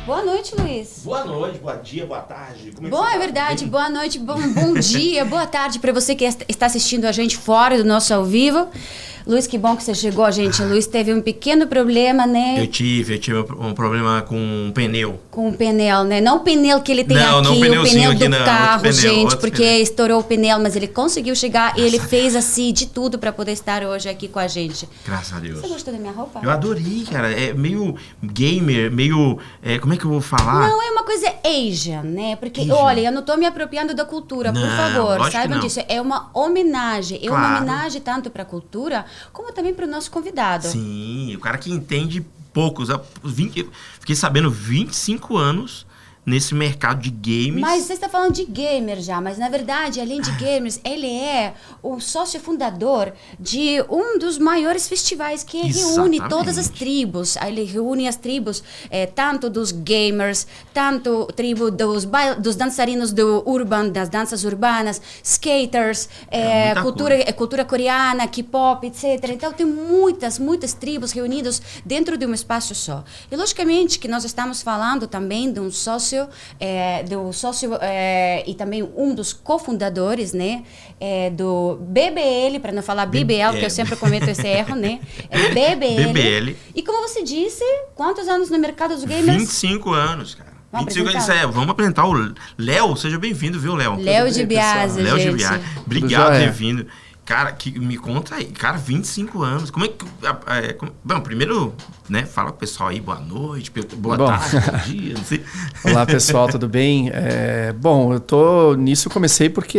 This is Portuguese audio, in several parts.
Boa noite, Luiz. Boa noite, bom dia, boa tarde. Como Bom, é é verdade. Boa noite, bom dia, boa tarde para você que está assistindo a gente fora do nosso ao vivo. Luiz, que bom que você chegou, gente. O Luiz teve um pequeno problema, né? Eu tive um problema com um pneu. Com o pneu, né? Não o pneu que ele tem não, aqui, não o pneu do aqui, não, carro, pneu, gente, porque pneu. estourou o pneu, mas ele conseguiu chegar e ele fez assim de tudo para poder estar hoje aqui com a gente. Graças a Deus. Você gostou da minha roupa? Eu adorei, cara. É meio gamer, meio... como é que eu vou falar? Não, é uma coisa Asian, né? Porque, Asian. olha, eu não tô me apropriando da cultura, Não, por favor, lógico saibam que não. disso. É uma homenagem. É uma Claro. homenagem tanto para a cultura, como também para o nosso convidado. Sim, o cara que entende poucos. Fiquei sabendo 25 anos nesse mercado de games. Mas você está falando de gamer já, mas na verdade, além de gamers, ele é o sócio fundador de um dos maiores festivais que reúne todas as tribos. Ele reúne as tribos, tanto dos gamers, tanto tribo dos dançarinos das danças urbanas, skaters, cultura coreana, K-pop, etc. Então tem muitas tribos reunidas dentro de um espaço só. E logicamente que nós estamos falando também de um sócio e também um dos cofundadores, né, do BBL, para não falar BBL, que eu sempre cometo esse erro, né? É BBL. E como você disse, quantos anos no mercado dos gamers? 25 anos, cara. Vamos apresentar o Léo. Seja bem-vindo, viu, Léo? Léo de Biase, Léo de gente. Biase. Obrigado por ter vindo. Cara, me conta aí, cara, 25 anos. Como é que... bom, primeiro, né, fala pro pessoal aí, boa noite, boa tarde, bom dia, não sei. Olá, pessoal, tudo bem? Bom, eu comecei porque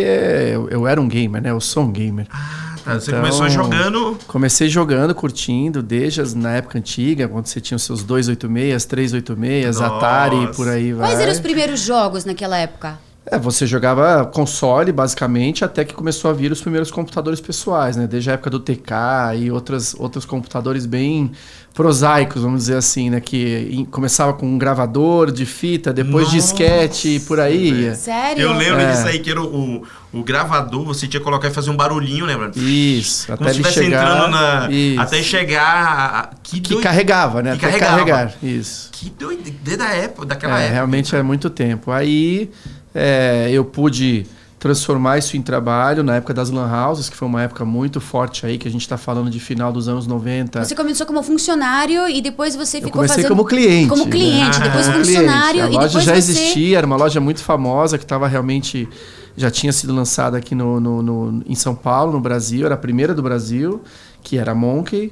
eu era um gamer, né? Eu sou um gamer. Ah, tá. Você começou jogando... Comecei jogando, curtindo, desde na época antiga, quando você tinha os seus 286, 386, Nossa. Atari e por aí vai. Quais eram os primeiros jogos naquela época? Você jogava console, basicamente, até que começou a vir os primeiros computadores pessoais, né? Desde a época do TK e outros computadores bem prosaicos, vamos dizer assim, né? Que começava com um gravador de fita, depois disquete e por aí. Sério? Eu lembro disso aí, que era o gravador, você tinha que colocar e fazer um barulhinho, lembra? Isso, como até ele chegar... Isso. Até chegar... Que carregava, né? Que carregar, isso. Que doido, desde a época, daquela época. Realmente é muito tempo. Aí... eu pude transformar isso em trabalho na época das Lan Houses, que foi uma época muito forte aí, que a gente está falando de final dos anos 90. Você começou como funcionário e depois você ficou fazendo... fazendo... como cliente. Como cliente, depois como funcionário cliente. A loja depois já você... existia, era uma loja muito famosa, que estava realmente... Já tinha sido lançada aqui em São Paulo, no Brasil, era a primeira do Brasil, que era a Monkey.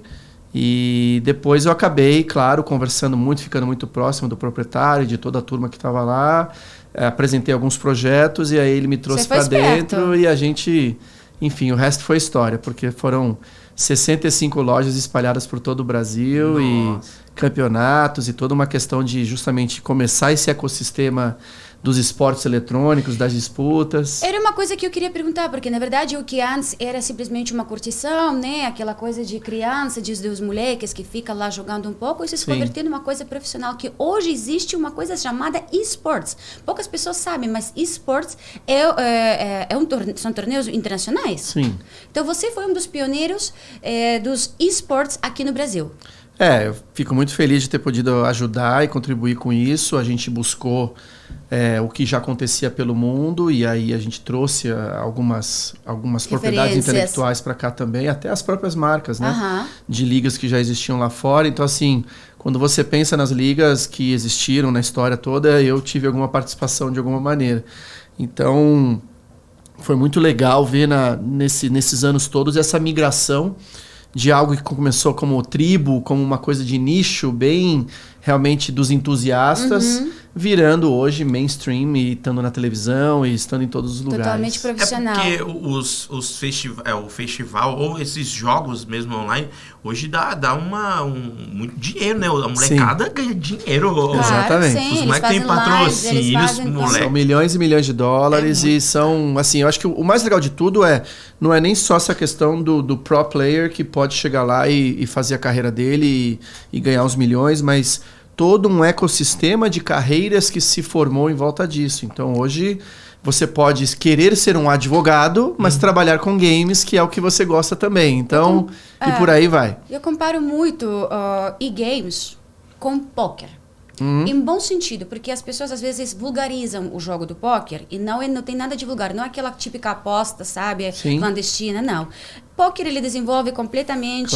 E depois eu acabei, claro, conversando muito, ficando muito próximo do proprietário, de toda a turma que estava lá. Apresentei alguns projetos e aí ele me trouxe para dentro e a gente... Enfim, o resto foi história, porque foram 65 lojas espalhadas por todo o Brasil. Nossa. E campeonatos e toda uma questão de justamente começar esse ecossistema dos esportes eletrônicos, das disputas. Era uma coisa que eu queria perguntar, porque na verdade o que antes era simplesmente uma curtição, né? Aquela coisa de criança, dos moleques que ficam lá jogando um pouco, isso se converteu numa coisa profissional, que hoje existe uma coisa chamada esports. Poucas pessoas sabem, mas esports são torneios internacionais. Sim. Então você foi um dos pioneiros dos esports aqui no Brasil. Eu fico muito feliz de ter podido ajudar e contribuir com isso. A gente buscou o que já acontecia pelo mundo e aí a gente trouxe algumas propriedades intelectuais para cá também, até as próprias marcas, né? De ligas que já existiam lá fora. Então, assim, quando você pensa nas ligas que existiram na história toda, eu tive alguma participação de alguma maneira. Então, foi muito legal ver nesses anos todos essa migração de algo que começou como tribo, como uma coisa de nicho, bem realmente dos entusiastas, virando hoje mainstream e estando na televisão e estando em todos os lugares. Totalmente profissional. É porque o festival ou esses jogos mesmo online, hoje dá muito dinheiro, né? A molecada ganha dinheiro. Claro, exatamente. Sim, os moleques têm patrocínios, São milhões e milhões de dólares e são, assim, eu acho que o mais legal de tudo não é nem só essa questão do pro player que pode chegar lá e fazer a carreira dele e ganhar uns milhões, mas todo um ecossistema de carreiras que se formou em volta disso. Então, hoje, você pode querer ser um advogado, mas trabalhar com games, que é o que você gosta também. Então, e por aí vai. Eu comparo muito e-games com poker. Em bom sentido, porque as pessoas às vezes vulgarizam o jogo do pôquer e não tem nada de vulgar. Não é aquela típica aposta, sabe? Sim. Clandestina, não. Pôquer, ele desenvolve completamente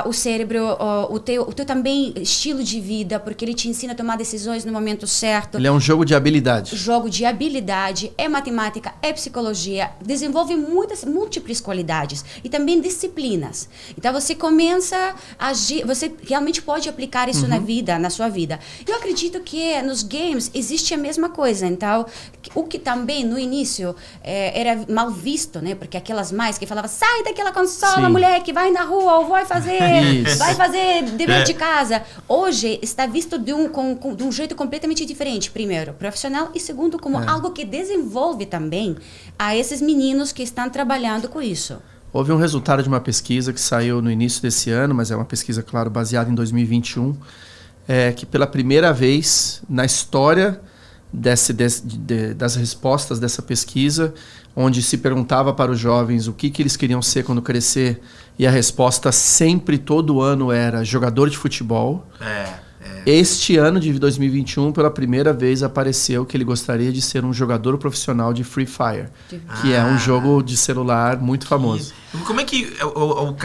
o cérebro, o teu também estilo de vida, porque ele te ensina a tomar decisões no momento certo. Ele é um jogo de habilidade. Jogo de habilidade, é matemática, é psicologia, desenvolve múltiplas qualidades e também disciplinas. Então você começa a agir, você realmente pode aplicar isso na sua vida. Eu acredito que nos games existe a mesma coisa. Então, o que também no início era mal visto, né? Porque aquelas mães que falava, sai daquela consola, moleque, vai na rua, ou vai fazer dever de casa. Hoje está visto de um jeito completamente diferente. Primeiro, profissional, e segundo, como algo que desenvolve também a esses meninos que estão trabalhando com isso. Houve um resultado de uma pesquisa que saiu no início desse ano, mas é uma pesquisa, claro, baseada em 2021, que pela primeira vez na história das respostas dessa pesquisa, onde se perguntava para os jovens o que eles queriam ser quando crescer, e a resposta sempre, todo ano, era jogador de futebol. Este ano de 2021, pela primeira vez, apareceu que ele gostaria de ser um jogador profissional de Free Fire, que é um jogo de celular muito famoso. Como é que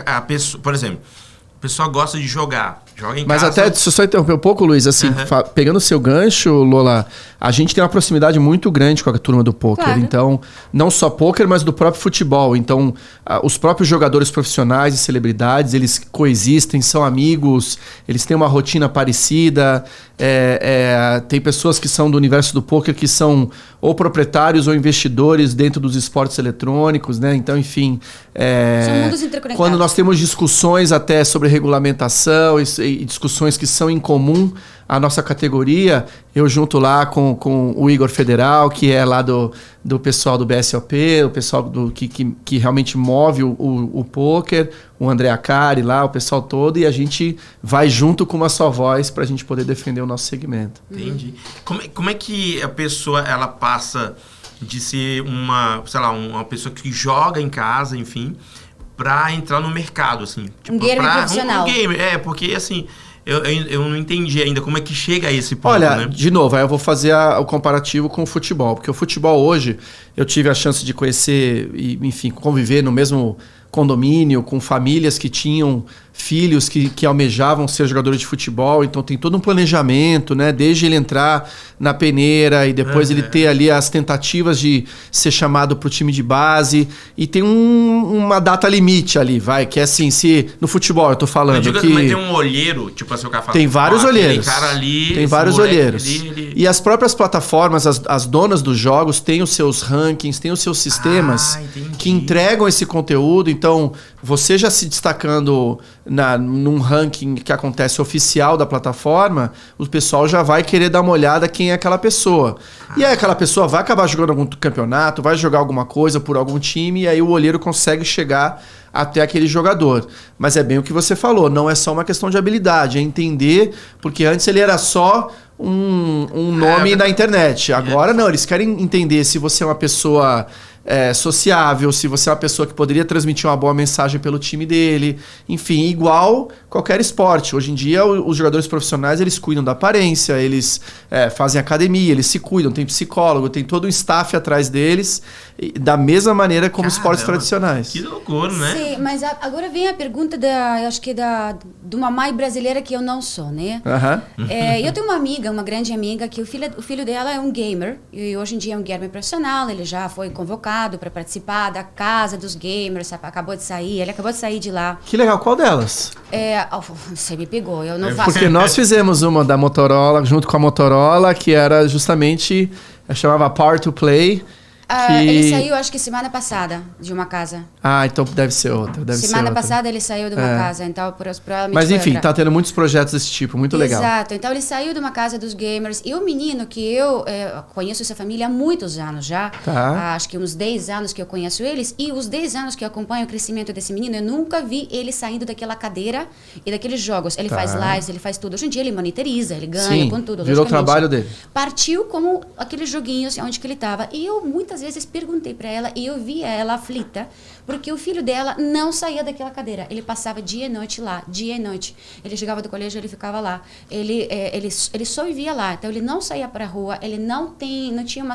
a pessoa, por exemplo, a pessoa gosta de joga em Mas casa... até, deixa eu só interromper um pouco, Luiz, assim, pegando o seu gancho, Lola, a gente tem uma proximidade muito grande com a turma do pôquer. Claro. Então, não só pôquer, mas do próprio futebol. Então, os próprios jogadores profissionais e celebridades, eles coexistem, são amigos, eles têm uma rotina parecida. Tem pessoas que são do universo do pôquer que são ou proprietários ou investidores dentro dos esportes eletrônicos, né? Então, enfim... são mundos interconectados. Quando nós temos discussões até sobre regulamentação e discussões que são em comum à nossa categoria, eu junto lá com o Igor Federal, que é lá do pessoal do BSOP, o pessoal que realmente move o pôquer, o André Acari lá, o pessoal todo, e a gente vai junto com uma só voz para a gente poder defender o nosso segmento. Entendi. Como é que a pessoa ela passa de ser uma pessoa que joga em casa, enfim, para entrar no mercado, assim? Tipo, um gamer profissional. Um gamer, porque assim... Eu não entendi ainda como é que chega a esse ponto. Olha, né? De novo, aí eu vou fazer o comparativo com o futebol. Porque o futebol hoje, eu tive a chance de conhecer e, enfim, conviver no mesmo condomínio, com famílias que tinham filhos que almejavam ser jogadores de futebol. Então tem todo um planejamento, né? Desde ele entrar na peneira e depois ele ter ali as tentativas de ser chamado para o time de base. E tem uma data limite ali, que é assim, se no futebol eu tô falando mas tem um olheiro, tipo assim, o cara fala... Tem vários olheiros. Cara ali, tem vários olheiros. E as próprias plataformas, as donas dos jogos, têm os seus rankings, têm os seus sistemas que entregam esse conteúdo. Então, você já se destacando num ranking que acontece oficial da plataforma, o pessoal já vai querer dar uma olhada quem é aquela pessoa. E aí aquela pessoa vai acabar jogando algum campeonato, vai jogar alguma coisa por algum time, e aí o olheiro consegue chegar até aquele jogador. Mas é bem o que você falou, não é só uma questão de habilidade, é entender, porque antes ele era só um nome na internet. Agora não, eles querem entender se você é uma pessoa sociável, se você é uma pessoa que poderia transmitir uma boa mensagem pelo time dele. Enfim, igual qualquer esporte. Hoje em dia, os jogadores profissionais, eles cuidam da aparência, eles fazem academia, eles se cuidam, tem psicólogo, tem todo um staff atrás deles, da mesma maneira como esportes tradicionais. Que loucura, né? Sim, mas agora vem a pergunta de uma mãe brasileira que eu não sou, né? Eu tenho uma amiga, uma grande amiga, que o filho dela é um gamer, e hoje em dia é um gamer profissional, ele já foi convocado para participar da Casa dos Gamers, ele acabou de sair de lá. Que legal, qual delas? Você me pegou, eu não faço... Porque nós fizemos uma da Motorola, junto com a Motorola, que era justamente, chamava Power to Play. Ele saiu, acho que semana passada, de uma casa. Então deve ser outra. Semana passada ele saiu de uma casa, então provavelmente... Mas enfim, tá tendo muitos projetos desse tipo, muito legal. Exato, então ele saiu de uma casa dos gamers. E o menino que eu conheço essa família há muitos anos já, acho que uns 10 anos que eu conheço eles, e os 10 anos que eu acompanho o crescimento desse menino, eu nunca vi ele saindo daquela cadeira e daqueles jogos. Ele faz lives, ele faz tudo. Hoje em dia ele monitoriza, ele ganha com tudo. Virou o trabalho dele. Partiu como aqueles joguinhos onde que ele estava. E eu muitas muitas vezes perguntei para ela e eu via ela aflita, porque o filho dela não saía daquela cadeira. Ele passava dia e noite lá, dia e noite. Ele chegava do colégio, ele ficava lá. Ele só vivia lá. Então, ele não saía para a rua, ele não tinha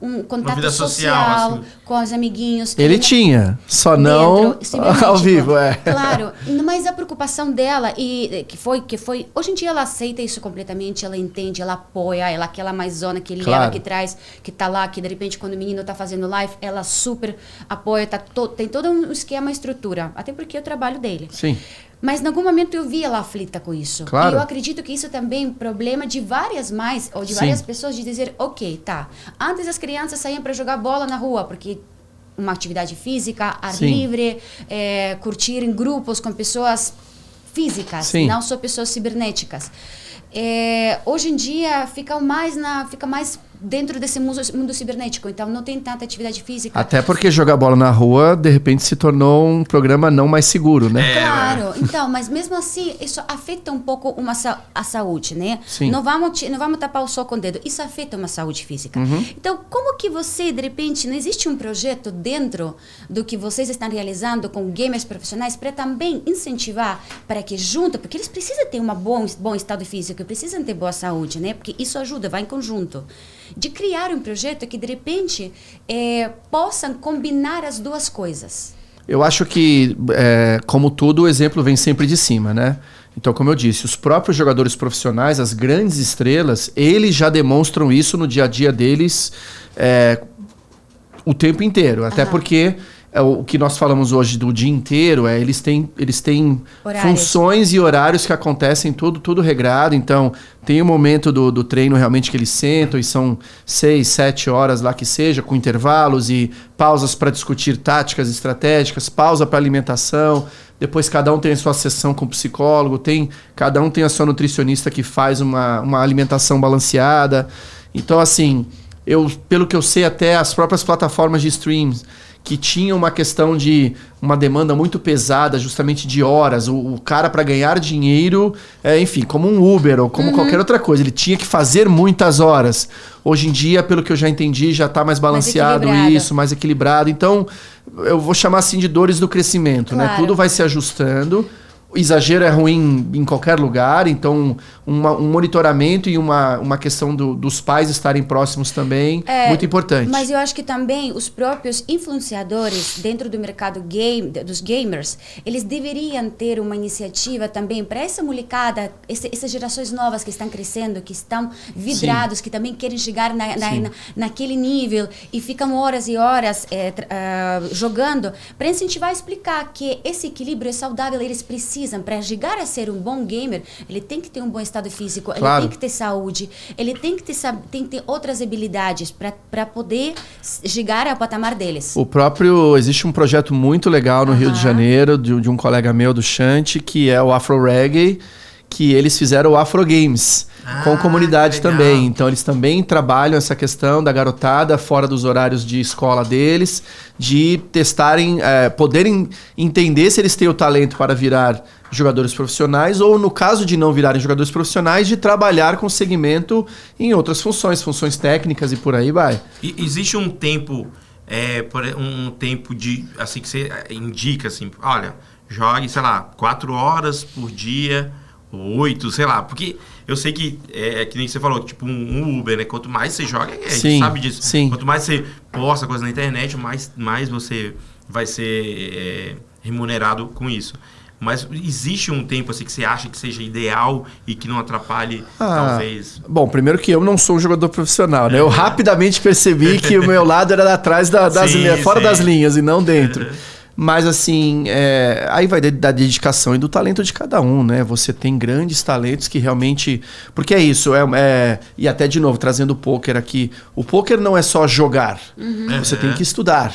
um contato social assim, com os amiguinhos. Ele tinha, só não ao vivo, Claro, mas a preocupação dela, e que foi... Hoje em dia ela aceita isso completamente, ela entende, ela apoia, ela aquela maisona que leva, que traz, que tá lá, que de repente quando o menino tá fazendo live, ela super apoia, tem todo um esquema, uma estrutura, até porque é o trabalho dele. Sim. Mas em algum momento eu vi ela aflita com isso. Claro. E eu acredito que isso também é um problema de várias pessoas de dizer, ok, tá, antes as crianças saíam para jogar bola na rua, porque uma atividade física, ar livre, curtir em grupos com pessoas físicas, não só pessoas cibernéticas. Hoje em dia fica mais dentro desse mundo cibernético, então não tem tanta atividade física. Até porque jogar bola na rua, de repente, se tornou um programa não mais seguro, né? Claro, então, mas mesmo assim, isso afeta um pouco a saúde, né? Sim. Não vamos tapar o sol com o dedo, isso afeta uma saúde física. Então, como que você, de repente, não existe um projeto dentro do que vocês estão realizando com gamers profissionais para também incentivar para que junto, porque eles precisam ter um bom estado físico, precisam ter boa saúde, né? Porque isso ajuda, vai em conjunto. De criar um projeto que, de repente, possam combinar as duas coisas. Eu acho que, como tudo, o exemplo vem sempre de cima, né? Então, como eu disse, os próprios jogadores profissionais, as grandes estrelas, eles já demonstram isso no dia a dia deles o tempo inteiro. Até porque o que nós falamos hoje do dia inteiro, eles têm funções e horários que acontecem tudo regrado. Então, tem um momento do treino realmente que eles sentam e são 6, 7 horas lá que seja, com intervalos e pausas para discutir táticas estratégicas, pausa para alimentação. Depois cada um tem a sua sessão com o psicólogo, cada um tem a sua nutricionista que faz uma alimentação balanceada. Então, assim, pelo que eu sei, até as próprias plataformas de streams que tinham uma questão de uma demanda muito pesada, justamente de horas. O cara, para ganhar dinheiro, enfim, como um Uber ou como qualquer outra coisa, ele tinha que fazer muitas horas. Hoje em dia, pelo que eu já entendi, já está mais balanceado mais equilibrado. Então, eu vou chamar assim de dores do crescimento, né? Tudo vai se ajustando. O exagero é ruim em qualquer lugar, então um monitoramento e uma questão dos pais estarem próximos também, muito importante. Mas eu acho que também os próprios influenciadores dentro do mercado dos gamers, eles deveriam ter uma iniciativa também para essa molecada, essas gerações novas que estão crescendo, que estão vidrados, que também querem chegar naquele nível e ficam horas e horas jogando, para incentivar a explicar que esse equilíbrio é saudável, eles precisam. Para chegar a ser um bom gamer, ele tem que ter um bom estado físico, ele tem que ter saúde, ele tem que ter outras habilidades para poder chegar ao patamar deles. Existe um projeto muito legal no Rio de Janeiro, de um colega meu, do Shanti, que é o Afro Reggae, que eles fizeram o Afro Games. Com comunidade também. Então, eles também trabalham essa questão da garotada fora dos horários de escola deles, de testarem, poderem entender se eles têm o talento para virar jogadores profissionais ou, no caso de não virarem jogadores profissionais, de trabalhar com segmento em outras funções técnicas e por aí vai. E existe um tempo, um tempo de, assim, que você indica, assim, olha, jogue, sei lá, 4 horas por dia, 8, sei lá, porque eu sei que que nem você falou, tipo um Uber, né? Quanto mais você joga, a gente sabe disso. Sim. Quanto mais você posta coisa na internet, mais você vai ser remunerado com isso. Mas existe um tempo assim que você acha que seja ideal e que não atrapalhe, talvez? Bom, primeiro que eu não sou um jogador profissional, né? Eu rapidamente percebi que o meu lado era atrás das linhas, fora das linhas e não dentro. Mas assim, aí vai da dedicação e do talento de cada um, né? Você tem grandes talentos que realmente... Porque é isso, e até de novo, trazendo o pôquer aqui. O pôquer não é só jogar. Você tem que estudar.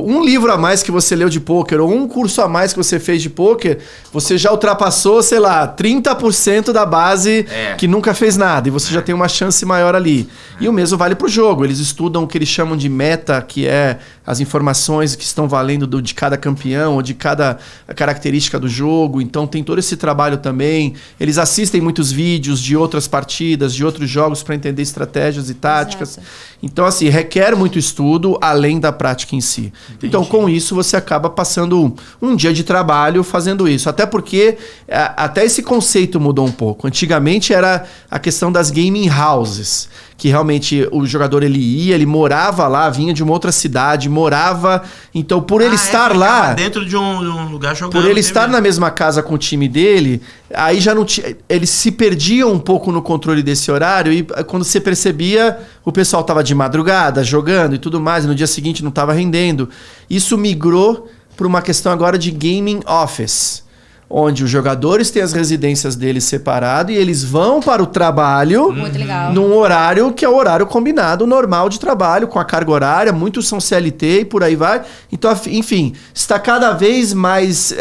Um livro a mais que você leu de pôquer ou um curso a mais que você fez de pôquer, você já ultrapassou, sei lá, 30% da base que nunca fez nada. E você já tem uma chance maior ali. E o mesmo vale para o jogo. Eles estudam o que eles chamam de meta, que é as informações que estão valendo de cada campeão ou de cada característica do jogo. Então tem todo esse trabalho também. Eles assistem muitos vídeos de outras partidas, de outros jogos para entender estratégias e táticas. Exato. Então, assim, requer muito estudo além da prática em si. Entendi. Então, com isso, você acaba passando um dia de trabalho fazendo isso. Até porque até esse conceito mudou um pouco. Antigamente era a questão das gaming houses, que realmente o jogador ele morava lá, vinha de uma outra cidade, morava. Então, por ele estar lá, dentro de um lugar jogando. por ele estar na mesma casa com o time dele, aí já não tinha, ele se perdia um pouco no controle desse horário e quando você percebia, o pessoal estava de madrugada jogando e tudo mais, e no dia seguinte não estava rendendo. Isso migrou para uma questão agora de gaming office, onde os jogadores têm as residências deles separado e eles vão para o trabalho Muito legal. num horário que é o horário combinado, normal de trabalho, com a carga horária, muitos são CLT e por aí vai. Então, enfim, está cada vez mais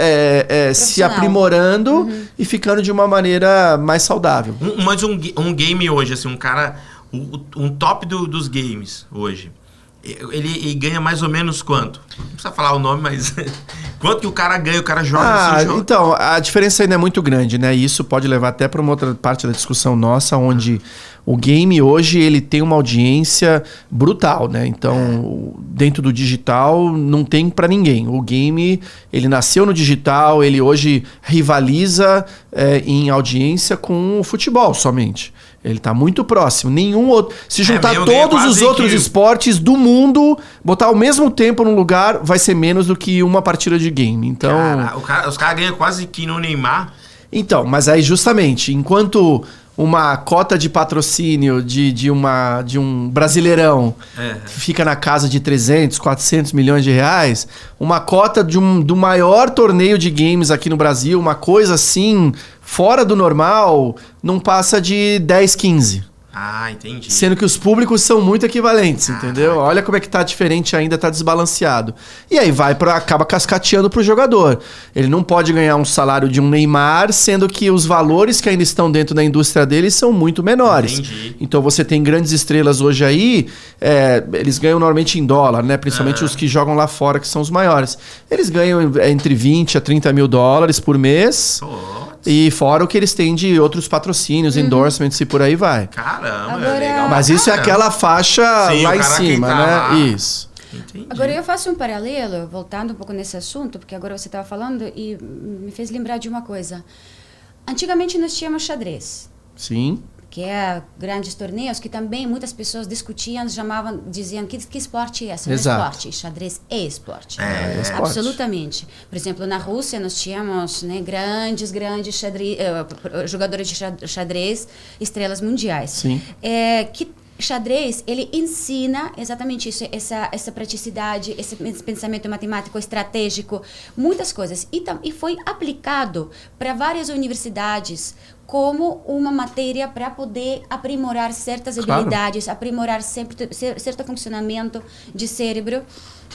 se aprimorando e ficando de uma maneira mais saudável. Mas um game hoje, assim, um cara, um top dos games hoje, ele ganha mais ou menos quanto? Não precisa falar o nome, mas quanto que o cara ganha, o cara joga assim, joga? Então, a diferença ainda é muito grande, né? E isso pode levar até para uma outra parte da discussão nossa, onde o game hoje ele tem uma audiência brutal, né? Então, dentro do digital não tem para ninguém. O game, ele nasceu no digital, ele hoje rivaliza em audiência com o futebol somente. Ele tá muito próximo. Nenhum outro. Se juntar todos os outros esportes do mundo, botar ao mesmo tempo num lugar, vai ser menos do que uma partida de game. Então, os caras ganham quase que no Neymar. Então, mas aí justamente, enquanto uma cota de patrocínio de um brasileirão fica na casa de 300, 400 milhões de reais, uma cota do maior torneio de games aqui no Brasil, uma coisa assim, fora do normal, não passa de 10, 15. Ah, entendi. Sendo que os públicos são muito equivalentes, entendeu? Olha como é que tá diferente ainda, tá desbalanceado. E aí acaba cascateando pro jogador. Ele não pode ganhar um salário de um Neymar, sendo que os valores que ainda estão dentro da indústria dele são muito menores. Entendi. Então você tem grandes estrelas hoje aí, eles ganham normalmente em dólar, né? Principalmente os que jogam lá fora, que são os maiores. Eles ganham entre 20 a 30 mil dólares por mês. E fora o que eles têm de outros patrocínios, endorsements e por aí vai. Caramba, Agora, legal. Mas isso é aquela faixa lá em cima, tá né? Lá. Isso. Entendi. Agora eu faço um paralelo, voltando um pouco nesse assunto, porque agora você estava falando e me fez lembrar de uma coisa. Antigamente nós tínhamos xadrez. Sim. Que é grandes torneios que também muitas pessoas discutiam, diziam que esporte é esse? Não é esporte. Xadrez é esporte. É esporte. Absolutamente. Por exemplo, na Rússia nós tínhamos, né, grandes jogadores de xadrez, estrelas mundiais. Sim. Que xadrez, ele ensina exatamente isso, essa praticidade, esse pensamento matemático estratégico, muitas coisas. E foi aplicado para várias universidades como uma matéria para poder aprimorar certas habilidades, aprimorar certo funcionamento de cérebro,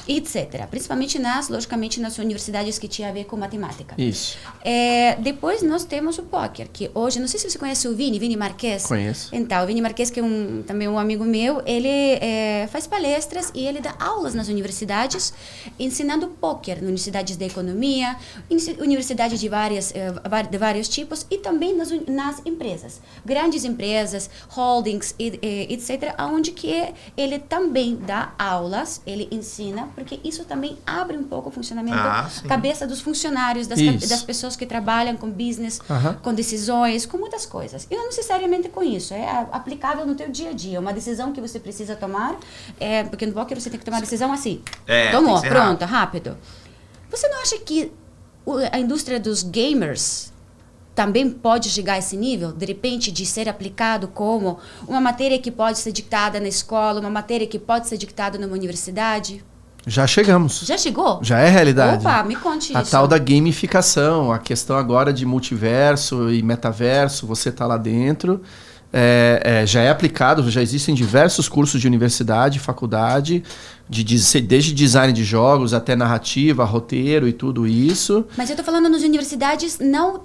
etc. Principalmente logicamente, nas universidades que tinha a ver com matemática. Isso. Depois nós temos o póquer, que hoje, não sei se você conhece o Vini Marques. Conheço. Então, o Vini Marques, que é também um amigo meu, ele faz palestras e ele dá aulas nas universidades, ensinando póquer, universidades de economia, universidades de vários tipos e também nas empresas. Grandes empresas, holdings, etc., onde que ele também dá aulas, ele ensina, porque isso também abre um pouco o funcionamento, cabeça dos funcionários, das pessoas que trabalham com business, com decisões, com muitas coisas. E não necessariamente com isso, é aplicável no teu dia a dia. Uma decisão que você precisa tomar, porque no póquer você tem que tomar decisão assim. Tomou, pronto, rápido. Você não acha que a indústria dos gamers também pode chegar a esse nível, de repente, de ser aplicado como uma matéria que pode ser dictada na escola, uma matéria que pode ser dictada numa universidade? Já chegamos. Já chegou? Já é realidade. Opa, me conte isso. A tal da gamificação, a questão agora de multiverso e metaverso, você está lá dentro. Já é aplicado, já existem diversos cursos de universidade, faculdade, desde design de jogos até narrativa, roteiro e tudo isso. Mas eu estou falando nas universidades, não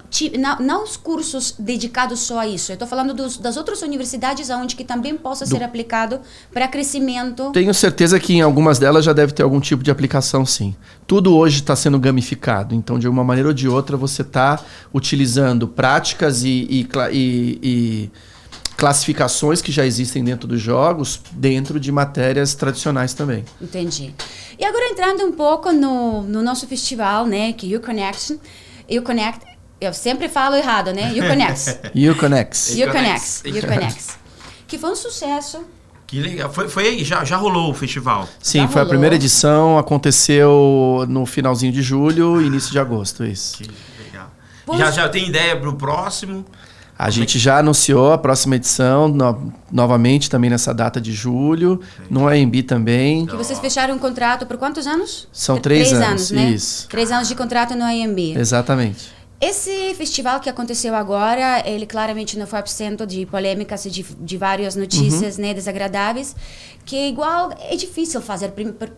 os cursos dedicados só a isso. Eu estou falando das outras universidades onde que também possa ser aplicado para crescimento. Tenho certeza que em algumas delas já deve ter algum tipo de aplicação, sim. Tudo hoje está sendo gamificado. Então, de uma maneira ou de outra, você está utilizando práticas e classificações que já existem dentro dos jogos, dentro de matérias tradicionais também. Entendi. E agora entrando um pouco no nosso festival, né, que YouConnect, eu sempre falo errado, né? YouConnect. Que foi um sucesso. Que legal. Foi já rolou o festival? Sim, foi a primeira edição, aconteceu no finalzinho de julho e início de agosto, isso. Que legal. Já tem ideia pro próximo? A gente já anunciou a próxima edição, novamente também nessa data de julho, no AMB também. Que vocês fecharam um contrato por quantos anos? São 3 anos, né? Isso. 3 anos de contrato no AMB. Exatamente. Esse festival que aconteceu agora, ele claramente não foi absento de polêmicas e de várias notícias, né, desagradáveis, que igual é difícil fazer.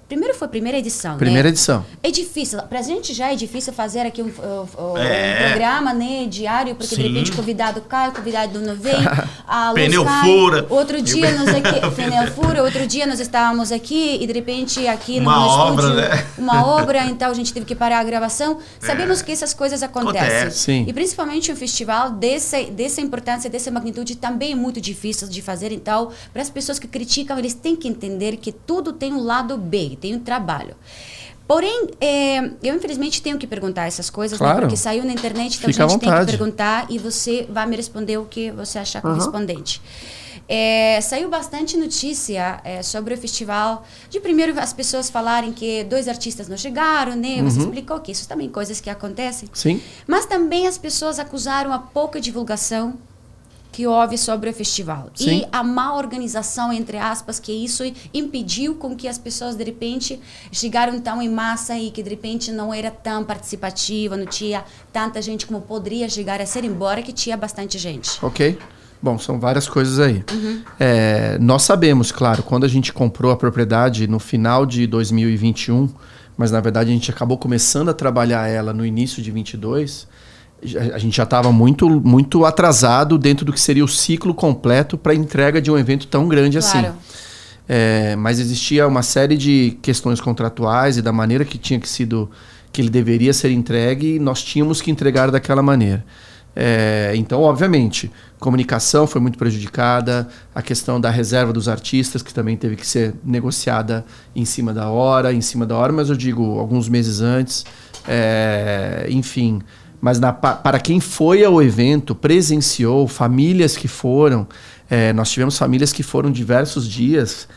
Primeiro foi a primeira edição, Primeira edição. É difícil. Pra gente já é difícil fazer aqui um programa, né, diário, porque de repente o convidado cai, o convidado não vem, a luz pneu cai. fura. Outro dia pneu fura, outro dia nós estávamos aqui e de repente aqui no obra, estúdio, né? uma obra, então a gente teve que parar a gravação. Sabemos que essas coisas acontecem. Sim. E principalmente um festival dessa importância, dessa magnitude, também é muito difícil de fazer. Então, para as pessoas que criticam, eles têm que entender que tudo tem um lado B, tem um trabalho. Porém, eu infelizmente tenho que perguntar essas coisas, claro, né, porque saiu na internet, então fica a gente tem que vontade. perguntar e você vai me responder o que você achar correspondente. Saiu bastante notícia sobre o festival. De primeiro, as pessoas falarem que 2 artistas não chegaram, né? Você explicou que isso também coisas que acontecem. Sim. Mas também as pessoas acusaram a pouca divulgação que houve sobre o festival. Sim. E a má organização, entre aspas, que isso impediu com que as pessoas, de repente, chegaram tão em massa e que, de repente, não era tão participativa, não tinha tanta gente como poderia chegar a ser, embora que tinha bastante gente. Ok. Bom, são várias coisas aí. Nós sabemos, claro, quando a gente comprou a propriedade no final de 2021, mas na verdade a gente acabou começando a trabalhar ela no início de 22, a gente já estava muito, muito atrasado dentro do que seria o ciclo completo para a entrega de um evento tão grande assim. Mas existia uma série de questões contratuais e da maneira que ele deveria ser entregue, e nós tínhamos que entregar daquela maneira. Então, obviamente, comunicação foi muito prejudicada, a questão da reserva dos artistas, que também teve que ser negociada em cima da hora, mas eu digo alguns meses antes, enfim. Mas para quem foi ao evento, presenciou, famílias que foram, nós tivemos famílias que foram diversos dias.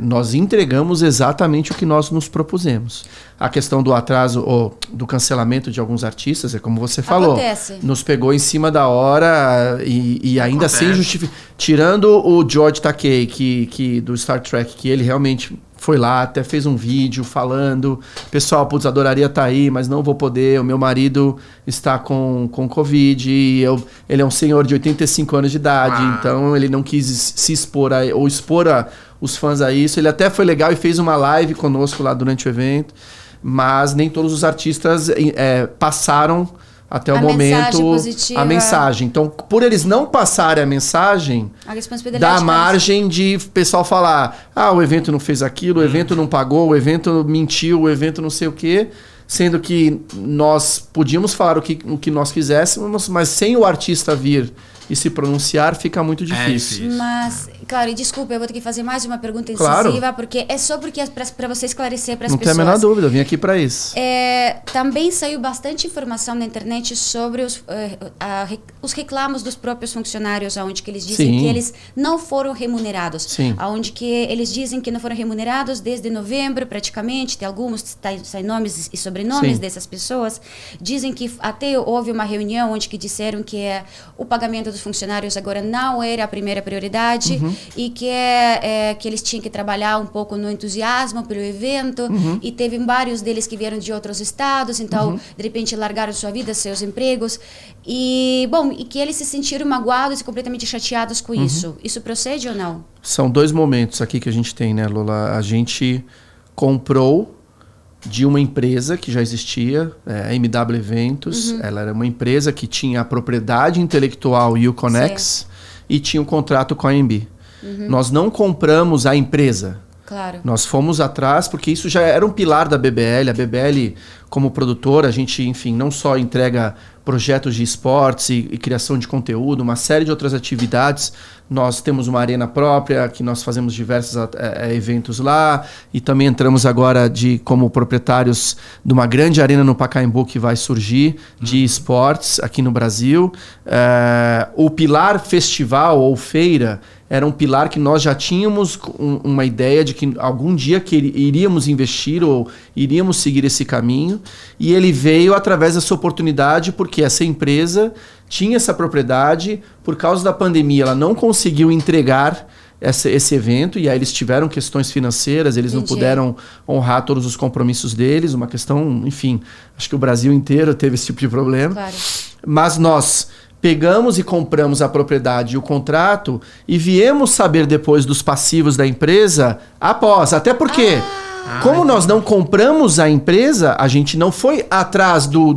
Nós entregamos exatamente o que nós nos propusemos. A questão do atraso ou do cancelamento de alguns artistas, como você falou, nos pegou em cima da hora e ainda sem justificar. Tirando o George Takei, que do Star Trek, que ele realmente foi lá, até fez um vídeo falando: pessoal, putz, adoraria estar aí, mas não vou poder, o meu marido está com Covid, ele é um senhor de 85 anos de idade, então ele não quis se expor ou expor os fãs a isso. Ele até foi legal e fez uma live conosco lá durante o evento, mas nem todos os artistas passaram até o momento a mensagem. Então, por eles não passarem a mensagem, dá margem de pessoal falar: o evento não fez aquilo, o evento não pagou, o evento mentiu, o evento não sei o quê. Sendo que nós podíamos falar o que nós quiséssemos, mas sem o artista vir e se pronunciar, fica muito difícil. Mas, claro, e desculpa, eu vou ter que fazer mais uma pergunta incisiva, porque é só para você esclarecer para as pessoas. Não tem a menor dúvida, eu vim aqui para isso. Também saiu bastante informação na internet sobre os reclamos dos próprios funcionários, onde que eles dizem que eles não foram remunerados. Onde que eles dizem que não foram remunerados desde novembro, praticamente. Tem alguns, saem nomes e sobrenomes dessas pessoas. Dizem que até houve uma reunião onde que disseram que o pagamento dos funcionários agora não era a primeira prioridade e que eles tinham que trabalhar um pouco no entusiasmo pelo evento, e teve vários deles que vieram de outros estados, então de repente largaram sua vida, seus empregos, e que eles se sentiram magoados e completamente chateados com isso. Isso procede ou não? São 2 momentos aqui que a gente tem, né, Lola? A gente comprou de uma empresa que já existia, a MW Eventos. Ela era uma empresa que tinha a propriedade intelectual YouConnect e tinha um contrato com a AMB. Nós não compramos a empresa. Claro. Nós fomos atrás, porque isso já era um pilar da BBL. A BBL, como produtora, a gente, enfim, não só entrega projetos de esportes e criação de conteúdo, uma série de outras atividades. Nós temos uma arena própria, que nós fazemos diversos eventos lá, e também entramos agora como proprietários de uma grande arena no Pacaembu que vai surgir, de esportes aqui no Brasil. O Pilar Festival ou Feira era um pilar que nós já tínhamos uma ideia de que algum dia iríamos investir ou iríamos seguir esse caminho, e ele veio através dessa oportunidade porque essa empresa tinha essa propriedade. Por causa da pandemia, ela não conseguiu entregar esse evento, e aí eles tiveram questões financeiras, eles não puderam honrar todos os compromissos deles, uma questão, enfim, acho que o Brasil inteiro teve esse tipo de problema. Claro. Mas nós pegamos e compramos a propriedade e o contrato e viemos saber depois dos passivos da empresa após. Até porque, como nós não compramos a empresa, a gente não foi atrás do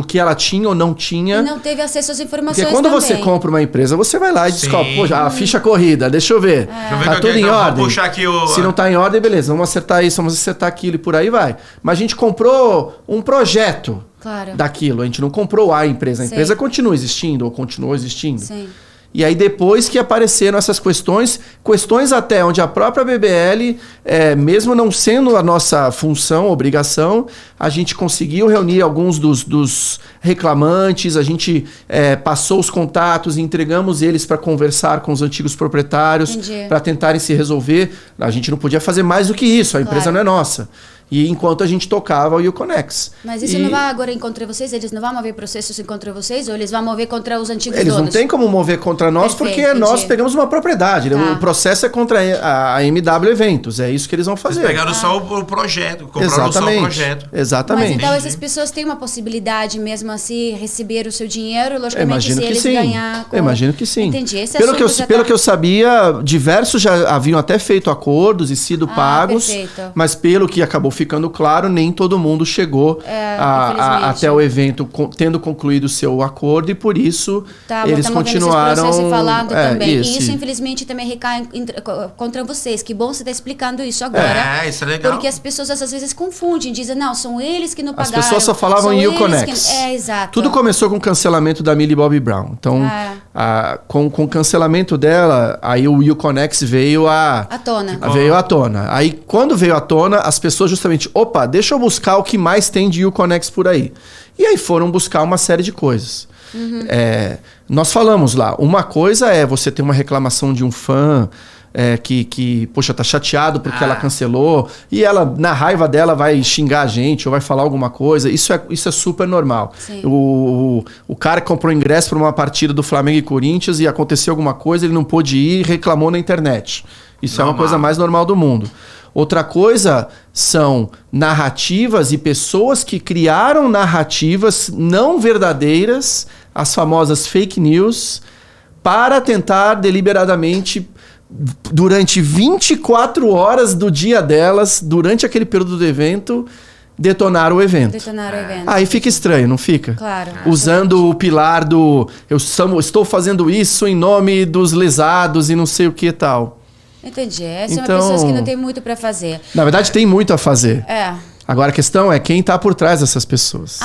que ela tinha ou não tinha. E não teve acesso às informações. Porque quando também. você compra uma empresa, você vai lá e descobre, poxa, a ficha corrida, deixa eu ver. Tá tudo em ordem. Puxar aqui Se não tá em ordem, beleza, vamos acertar isso, vamos acertar aquilo e por aí vai. Mas a gente comprou um projeto daquilo, a gente não comprou a empresa. A empresa continua existindo ou continuou existindo. Sim. E aí depois que apareceram essas questões até onde a própria BBL, mesmo não sendo a nossa função, obrigação, a gente conseguiu reunir alguns dos reclamantes, a gente passou os contatos, entregamos eles para conversar com os antigos proprietários, para tentarem se resolver. A gente não podia fazer mais do que isso, a empresa não é nossa. E enquanto a gente tocava o Uconex. Mas isso não vai agora contra vocês? Eles não vão mover processos contra vocês? Ou eles vão mover contra os antigos donos? Eles não têm como mover contra nós. Perfeito, porque nós pegamos uma propriedade. O processo é contra a MW Eventos. É isso que eles vão fazer. Eles pegaram só o projeto. Compraram só o projeto. Exatamente. Mas então essas pessoas têm uma possibilidade mesmo assim receber o seu dinheiro? Logicamente, se eles ganhar... Eu imagino que sim. Entendi. Esse pelo que eu sabia, diversos já haviam até feito acordos e sido pagos. Perfeito. Mas pelo que acabou ficando claro, nem todo mundo chegou até o evento tendo concluído o seu acordo, e por isso eles continuaram falando também. Isso. E isso, infelizmente, também recai contra vocês. Que bom você estar explicando isso agora. Isso é legal. Porque as pessoas às vezes confundem, dizem, não, são eles que não pagaram. As pessoas só falavam em Uconex. Exato. Tudo começou com o cancelamento da Millie Bobby Brown. Então, com o cancelamento dela, aí o Uconex veio à tona. Aí, quando veio à tona, as pessoas justamente, opa, deixa eu buscar o que mais tem de Uconex por aí. E aí foram buscar uma série de coisas. Nós falamos lá, uma coisa é você ter uma reclamação de um fã que poxa, tá chateado porque ela cancelou, e ela, na raiva dela, vai xingar a gente ou vai falar alguma coisa. Isso é super normal. O cara que comprou ingresso para uma partida do Flamengo e Corinthians e aconteceu alguma coisa, ele não pôde ir e reclamou na internet. Isso é uma coisa mais normal do mundo. Outra coisa são narrativas e pessoas que criaram narrativas não verdadeiras, as famosas fake news, para tentar deliberadamente, durante 24 horas do dia delas, durante aquele período do evento, detonar o evento. Aí fica estranho, não fica? Claro. Usando o pilar do estou fazendo isso em nome dos lesados e não sei o que e tal. Entendi. Essas são pessoas que não tem muito para fazer. Na verdade, tem muito a fazer. Agora a questão é quem está por trás dessas pessoas.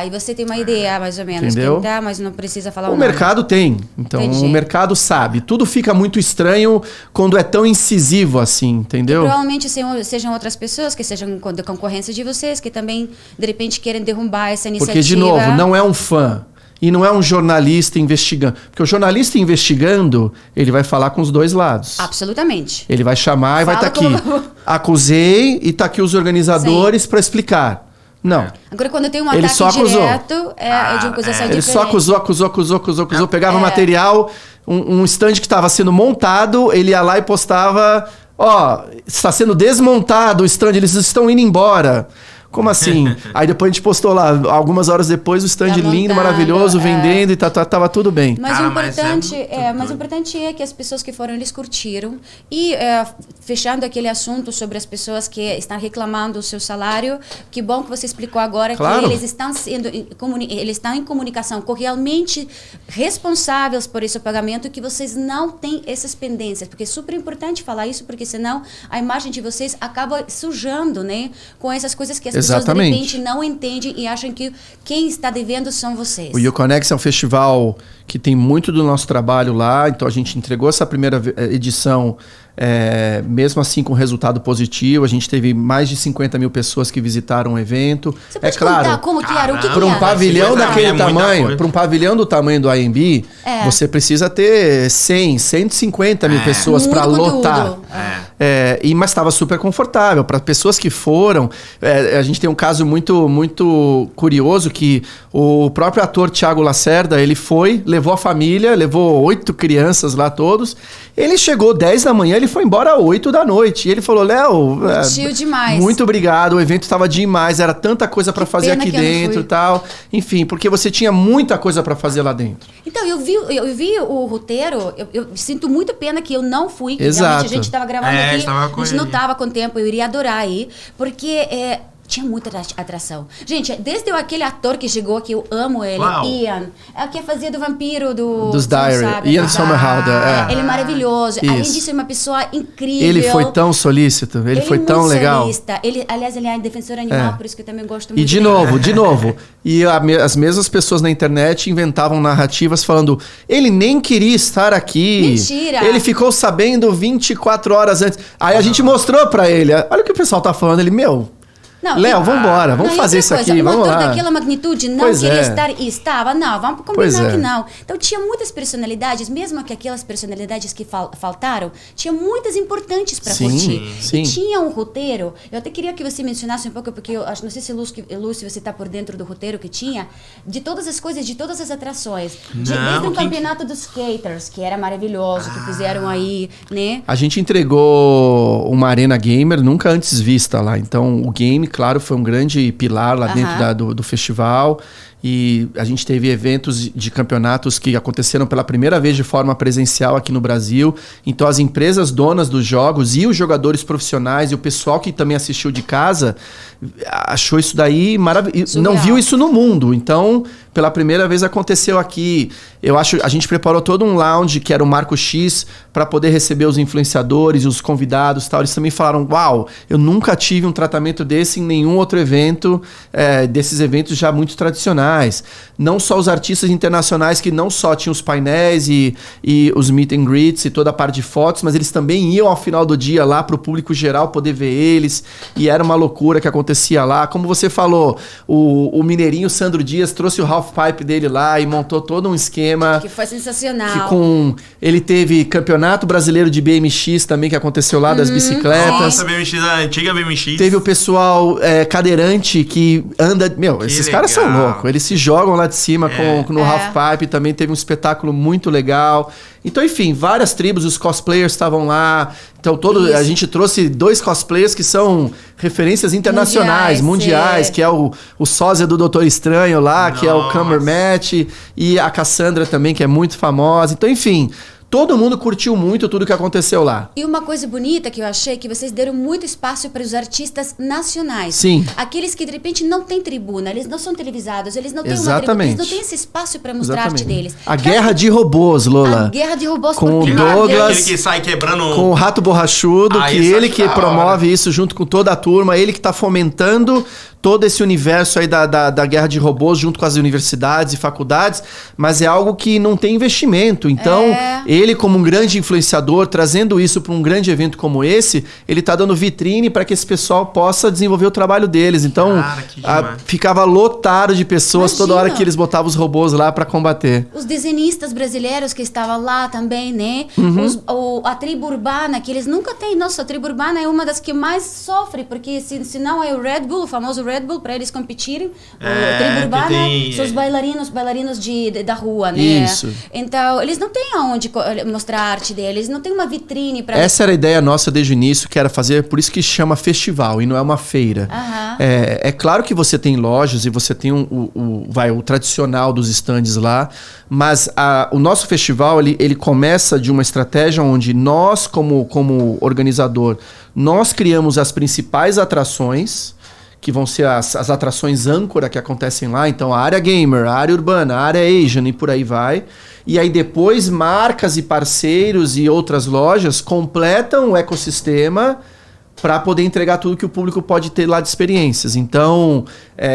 E você tem uma ideia, mais ou menos. Entendeu? Quem tá, mas não precisa falar o mercado tem. Então, o mercado sabe. Tudo fica muito estranho quando é tão incisivo assim, entendeu? E provavelmente sejam outras pessoas que sejam da concorrência de vocês, que também, de repente, querem derrubar essa iniciativa. Porque, de novo, não é um fã. E não é um jornalista investigando. Porque o jornalista investigando, ele vai falar com os dois lados. Absolutamente. Ele vai chamar e vai estar aqui. Acusei e está aqui os organizadores para explicar. Não. Agora, quando tem um ataque direto, é de acusação diferente. Ele só acusou. Pegava material, um stand que estava sendo montado, ele ia lá e postava, está sendo desmontado o stand, eles estão indo embora. Como assim? Aí depois a gente postou lá, algumas horas depois, o stand lindo, maravilhoso, vendendo e tava tudo bem. Mas o importante é que as pessoas que foram, eles curtiram. E fechando aquele assunto sobre as pessoas que estão reclamando o seu salário, que bom que você explicou agora que eles estão em comunicação com realmente responsáveis por esse pagamento, que vocês não têm essas pendências. Porque é super importante falar isso, porque senão a imagem de vocês acaba sujando, né? Com essas coisas que as Exatamente. pessoas de repente não entendem e acham que quem está devendo são vocês. O YouConnect é um festival que tem muito do nosso trabalho lá, então a gente entregou essa primeira edição, mesmo assim com resultado positivo. A gente teve mais de 50 mil pessoas que visitaram o evento. Você pode contar como que era? O que para um pavilhão daquele tamanho, para um pavilhão do tamanho do AMB, você precisa ter 100, 150 mil pessoas para lotar. Mas estava super confortável. Para pessoas que foram, a gente tem um caso muito, muito curioso que o próprio ator Thiago Lacerda, ele foi, levou a família, levou 8 crianças lá todos. Ele chegou 10 da manhã, ele foi embora 8 da noite. E ele falou, Léo, demais. Muito obrigado, o evento estava demais, era tanta coisa para fazer aqui dentro e tal. Enfim, porque você tinha muita coisa para fazer lá dentro. Então, eu vi o roteiro, eu sinto muito pena que eu não fui. Exato. Realmente a gente estava gravando aqui, a gente não estava com tempo, eu iria adorar ir, porque... tinha muita atração. Gente, desde aquele ator que chegou, que eu amo ele, Ian, que fazia do vampiro dos Diary, Ian Somerhalder. Ele é maravilhoso. Além disso, é uma pessoa incrível. Ele foi tão solícito, ele foi tão legal. Solista. Aliás, ele é defensor animal, por isso que eu também gosto muito dele. E de novo, e as mesmas pessoas na internet inventavam narrativas falando, ele nem queria estar aqui. Mentira! Ele ficou sabendo 24 horas antes. Aí a gente mostrou pra ele, olha o que o pessoal tá falando. Ele, Léo, vambora, vamos fazer isso aqui, vamos lá. Um ator daquela magnitude não queria estar e estava, não, vamos combinar que não. Então tinha muitas personalidades, mesmo que aquelas personalidades que faltaram, tinha muitas importantes para curtir. Sim. E tinha um roteiro, eu até queria que você mencionasse um pouco, porque eu acho, não sei se Lúcio, você está por dentro do roteiro que tinha, de todas as coisas, de todas as atrações. Desde o campeonato dos skaters, que era maravilhoso, que fizeram aí, né? A gente entregou uma arena gamer nunca antes vista lá, então o game, claro, foi um grande pilar lá dentro do festival. E a gente teve eventos de campeonatos que aconteceram pela primeira vez de forma presencial aqui no Brasil. Então as empresas donas dos jogos e os jogadores profissionais e o pessoal que também assistiu de casa achou isso daí maravilhoso. Não viu isso no mundo. Então, pela primeira vez aconteceu aqui. A gente preparou todo um lounge que era o Marco X para poder receber os influenciadores, os convidados e tal. Eles também falaram, uau, eu nunca tive um tratamento desse em nenhum outro evento, desses eventos já muito tradicionais. Não só os artistas internacionais que não só tinham os painéis e os meet and greets e toda a parte de fotos, mas eles também iam ao final do dia lá para o público geral poder ver eles, e era uma loucura que acontecia lá. Como você falou, o mineirinho Sandro Dias trouxe o half pipe dele lá e montou todo um esquema. Que foi sensacional. Ele teve campeonato brasileiro de BMX também que aconteceu lá, das bicicletas. Nossa, BMX, a antiga BMX. Teve o pessoal cadeirante que anda... Esses caras são loucos. Eles se jogam lá de cima no halfpipe, também teve um espetáculo muito legal. Então, enfim, várias tribos, os cosplayers estavam lá. Então, a gente trouxe 2 cosplayers que são referências internacionais, mundiais, que é o sósia do Doutor Estranho lá, que é o Cumberbatch, e a Cassandra também, que é muito famosa. Então, enfim... Todo mundo curtiu muito tudo que aconteceu lá. E uma coisa bonita que eu achei, que vocês deram muito espaço para os artistas nacionais. Sim. Aqueles que, de repente, não têm tribuna, eles não são televisados, eles não têm Exatamente. eles não têm esse espaço para mostrar a arte deles. A guerra de robôs, Lola. A guerra de robôs. Com o Douglas, aquele que sai quebrando... com o Rato Borrachudo, que ele que promove isso junto com toda a turma, ele que está fomentando todo esse universo aí da guerra de robôs junto com as universidades e faculdades, mas é algo que não tem investimento. Então, ele como um grande influenciador, trazendo isso para um grande evento como esse, ele está dando vitrine para que esse pessoal possa desenvolver o trabalho deles. Então, ficava lotado de pessoas. Imagina. Toda hora que eles botavam os robôs lá para combater. Os desenhistas brasileiros que estavam lá também, né? A tribo urbana, que eles nunca têm. Nossa, a tribo urbana é uma das que mais sofre, porque se não é o Red Bull, o famoso Red Bull, para eles competirem. A tribo urbana são os bailarinos da rua, né? Isso. Então, eles não têm aonde mostrar a arte deles, não tem uma vitrine para... Essa era a ideia nossa desde o início, que era fazer, por isso que chama festival e não é uma feira. É claro que você tem lojas e você tem o tradicional dos stands lá, mas o nosso festival ele começa de uma estratégia onde nós, como organizador, nós criamos as principais atrações, que vão ser as atrações âncora que acontecem lá. Então, a área gamer, a área urbana, a área Asian e por aí vai. E aí depois marcas e parceiros e outras lojas completam o ecossistema para poder entregar tudo que o público pode ter lá de experiências. Então,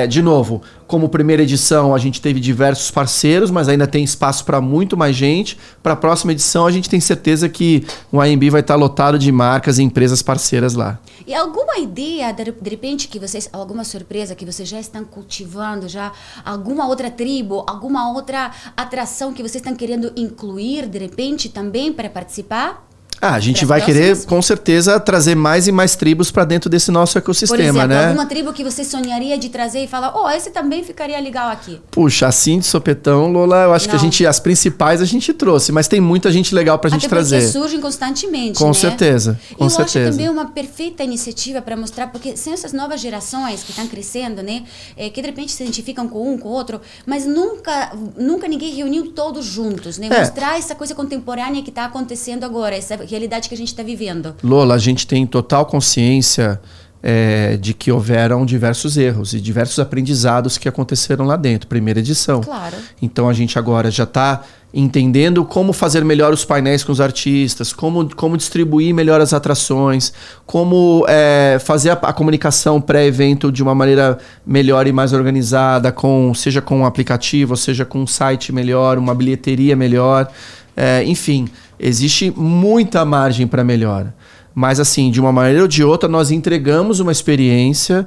de novo, como primeira edição a gente teve diversos parceiros, mas ainda tem espaço para muito mais gente. Para a próxima edição a gente tem certeza que o AMB vai estar lotado de marcas e empresas parceiras lá. E alguma ideia, de repente, que vocês, alguma surpresa que vocês já estão cultivando, já alguma outra tribo, alguma outra atração que vocês estão querendo incluir, de repente, também para participar? A gente vai querer, com certeza, trazer mais e mais tribos para dentro desse nosso ecossistema, por exemplo, né? Alguma tribo que você sonharia de trazer e falar, esse também ficaria legal aqui? Puxa, assim de sopetão, Lola, eu acho que as principais a gente trouxe, mas tem muita gente legal pra gente trazer. Até porque surgem constantemente, com certeza, com certeza. Eu acho também uma perfeita iniciativa para mostrar, porque são essas novas gerações que estão crescendo, né? Que de repente se identificam com um, com o outro, mas nunca ninguém reuniu todos juntos, né? Mostrar essa coisa contemporânea que está acontecendo agora, essa realidade que a gente está vivendo. Lola, a gente tem total consciência de que houveram diversos erros e diversos aprendizados que aconteceram lá dentro, primeira edição. Claro. Então a gente agora já está entendendo como fazer melhor os painéis com os artistas, como distribuir melhor as atrações, como fazer a comunicação pré-evento de uma maneira melhor e mais organizada, seja com um aplicativo, seja com um site melhor, uma bilheteria melhor. Enfim, existe muita margem para melhora. Mas assim, de uma maneira ou de outra, nós entregamos uma experiência